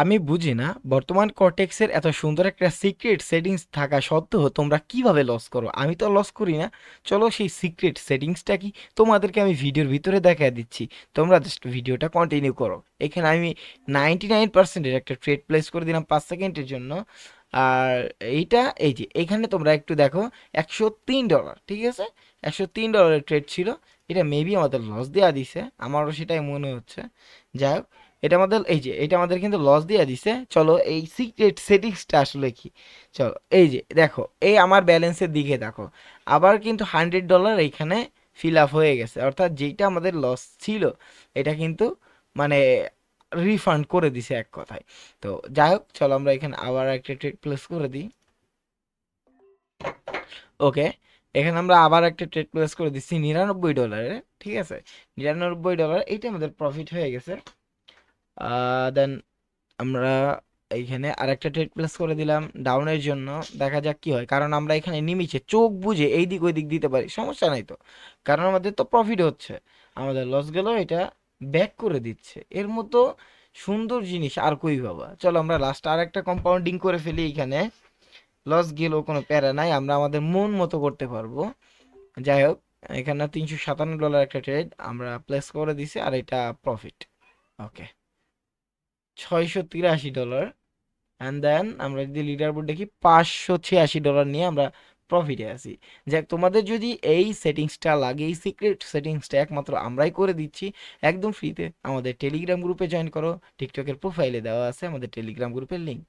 আমি বুঝি না বর্তমান কর্টেক্সের এত সুন্দর একটা সিক্রেট সেটিংস থাকা সত্ত্বেও তোমরা কিভাবে লস করো। আমি তো লস করি না। চলো সেই সিক্রেট সেটিংসটা কি তোমাদেরকে আমি ভিডিওর ভিতরে দেখা দিচ্ছি। তোমরা জাস্ট ভিডিওটা কন্টিনিউ করো। এখানে আমি 99%-এর একটা ট্রেড প্লেস করে দিলাম 5 সেকেন্ডের জন্য। আর এইটা এই যে এখানে তোমরা একটু দেখো, $103, ঠিক আছে। $103 ট্রেড ছিল। এটা মেবি আমাদের লস দেওয়া দিছে, আমারও সেটাই মনে হচ্ছে। যাই হোক, এটা আমাদের এই যে এটা আমাদের কিন্তু লস দিয়ে দিছে। চলো এই সিক্রেট সেটিংসটা আসলে কি। চলো এই যে দেখো, এই আমার ব্যালেন্সের দিকে দেখো, আবার কিন্তু $100 এইখানে ফিল আপ হয়ে গেছে, অর্থাৎ যেটা আমাদের লস ছিল এটা কিন্তু মানে রিফান্ড করে দিছে এক কথায়। তো যাই হোক, চলো আমরা এখানে আবার একটা ট্রেড প্লেস করে দিই। ওকে, এখানে আমরা আবার একটা ট্রেড প্লেস করে দিচ্ছি $99, ঠিক আছে। $99 এইটা আমাদের প্রফিট হয়ে গেছে। দেন আমরা এইখানে আরেকটা ট্রেড প্লেস করে দিলাম ডাউনের জন্য। দেখা যাক কি হয়, কারণ আমরা এখানে নিমিষে চোখ বুঝে এই দিক ওই দিক দিতে পারি, সমস্যা নাই তো। কারণ আমাদের তো প্রফিট হচ্ছে, আমাদের লস গেল এটা ব্যাক করে দিচ্ছে। এর মতো সুন্দর জিনিস আর কই বাবা। চলো আমরা লাস্ট আর একটা কম্পাউন্ডিং করে ফেলি এইখানে। লস গেলেও কোনো প্যারা নাই, আমরা আমাদের মন মতো করতে পারবো। যাই হোক, এখানে $357 একটা ট্রেড আমরা প্লেস করে দিছি, আর এটা প্রফিট। ওকে, $683। অ্যান্ড দেন আমরা যদি লিডার বোর্ড দেখি, $586 নিয়ে আমরা প্রফিটে আছি। যাক, তোমাদের যদি এই সেটিংসটা লাগে, এই সিক্রেট সেটিংসটা একমাত্র আমরাই করে দিচ্ছি একদম ফ্রিতে, আমাদের টেলিগ্রাম গ্রুপে জয়েন করো। টিকটকের প্রোফাইলে দেওয়া আছে আমাদের টেলিগ্রাম গ্রুপের লিঙ্ক।